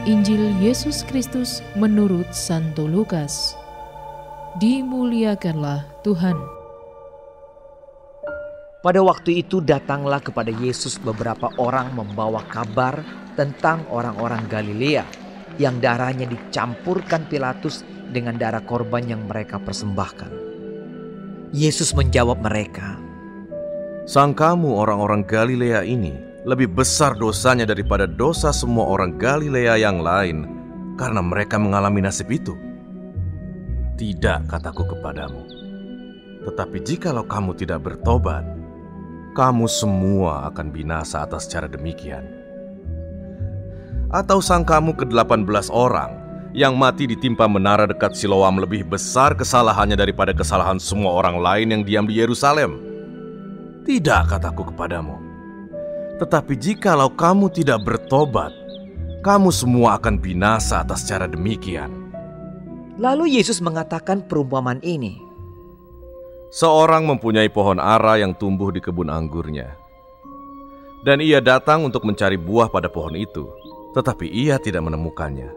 Injil Yesus Kristus menurut Santo Lukas. Dimuliakanlah Tuhan. Pada waktu itu datanglah kepada Yesus beberapa orang membawa kabar tentang orang-orang Galilea yang darahnya dicampurkan Pilatus dengan darah korban yang mereka persembahkan. Yesus menjawab mereka, "Sangkamu orang-orang Galilea ini lebih besar dosanya daripada dosa semua orang Galilea yang lain karena mereka mengalami nasib itu? Tidak, kataku kepadamu. Tetapi jikalau kamu tidak bertobat, kamu semua akan binasa atas cara demikian. Atau sangkamu ke-18 orang yang mati ditimpa menara dekat Siloam lebih besar kesalahannya daripada kesalahan semua orang lain yang diam di Yerusalem? Tidak, kataku kepadamu. Tetapi jikalau kamu tidak bertobat, kamu semua akan binasa atas cara demikian." Lalu Yesus mengatakan perumpamaan ini. Seorang mempunyai pohon ara yang tumbuh di kebun anggurnya. Dan ia datang untuk mencari buah pada pohon itu, tetapi ia tidak menemukannya.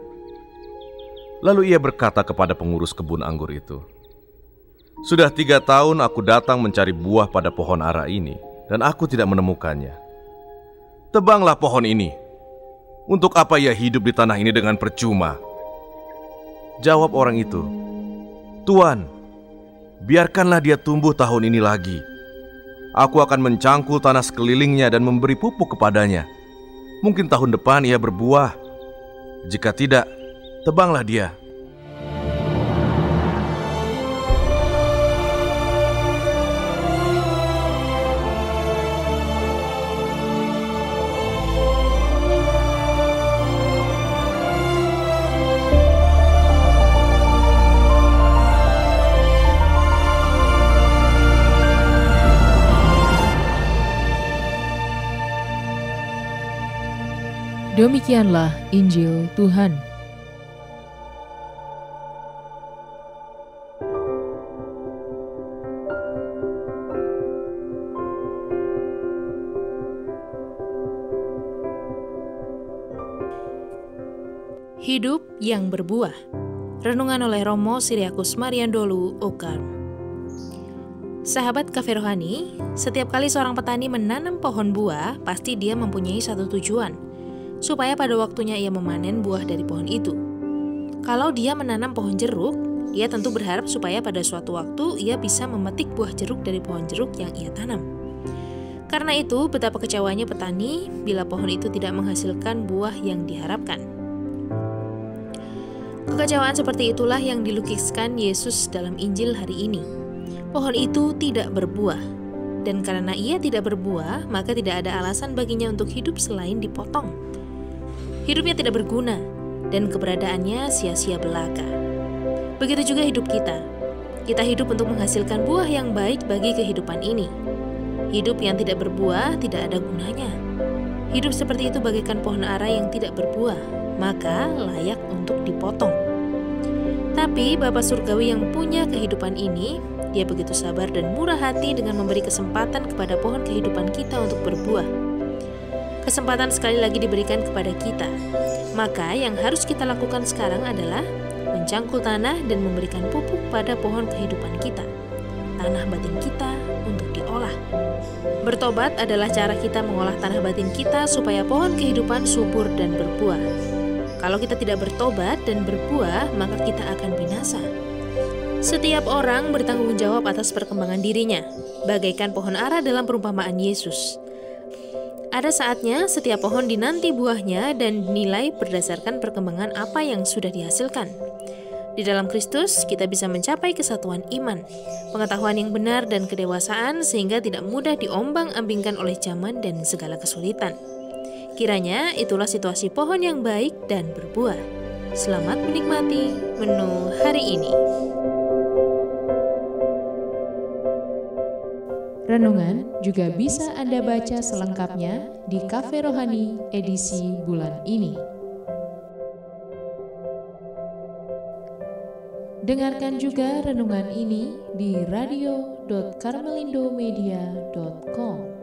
Lalu ia berkata kepada pengurus kebun anggur itu, "Sudah 3 tahun aku datang mencari buah pada pohon ara ini, dan aku tidak menemukannya. Tebanglah pohon ini. Untuk apa ia hidup di tanah ini dengan percuma?" Jawab orang itu, "Tuan, biarkanlah dia tumbuh tahun ini lagi. Aku akan mencangkul tanah sekelilingnya dan memberi pupuk kepadanya. Mungkin tahun depan ia berbuah. Jika tidak, tebanglah dia." Demikianlah Injil Tuhan. Hidup yang berbuah. Renungan oleh Romo Siriakus Mariandolu Okarm. Sahabat Cafe Rohani, setiap kali seorang petani menanam pohon buah, pasti dia mempunyai satu tujuan, supaya pada waktunya ia memanen buah dari pohon itu. Kalau dia menanam pohon jeruk, dia tentu berharap supaya pada suatu waktu ia bisa memetik buah jeruk dari pohon jeruk yang ia tanam. Karena itu, betapa kecewanya petani bila pohon itu tidak menghasilkan buah yang diharapkan. Kekecewaan seperti itulah yang dilukiskan Yesus dalam Injil hari ini. Pohon itu tidak berbuah, dan karena ia tidak berbuah, maka tidak ada alasan baginya untuk hidup selain dipotong. Hidupnya tidak berguna, dan keberadaannya sia-sia belaka. Begitu juga hidup kita. Kita hidup untuk menghasilkan buah yang baik bagi kehidupan ini. Hidup yang tidak berbuah tidak ada gunanya. Hidup seperti itu bagaikan pohon ara yang tidak berbuah, maka layak untuk dipotong. Tapi Bapa Surgawi yang punya kehidupan ini, Dia begitu sabar dan murah hati dengan memberi kesempatan kepada pohon kehidupan kita untuk berbuah. Kesempatan sekali lagi diberikan kepada kita. Maka yang harus kita lakukan sekarang adalah mencangkul tanah dan memberikan pupuk pada pohon kehidupan kita. Tanah batin kita untuk diolah. Bertobat adalah cara kita mengolah tanah batin kita supaya pohon kehidupan subur dan berbuah. Kalau kita tidak bertobat dan berbuah, maka kita akan binasa. Setiap orang bertanggung jawab atas perkembangan dirinya, bagaikan pohon ara dalam perumpamaan Yesus. Ada saatnya setiap pohon dinanti buahnya dan dinilai berdasarkan perkembangan apa yang sudah dihasilkan. Di dalam Kristus, kita bisa mencapai kesatuan iman, pengetahuan yang benar dan kedewasaan sehingga tidak mudah diombang-ambingkan oleh zaman dan segala kesulitan. Kiranya itulah situasi pohon yang baik dan berbuah. Selamat menikmati menu hari ini. Renungan juga bisa Anda baca selengkapnya di Cafe Rohani edisi bulan ini. Dengarkan juga renungan ini di radio.karmelindomedia.com.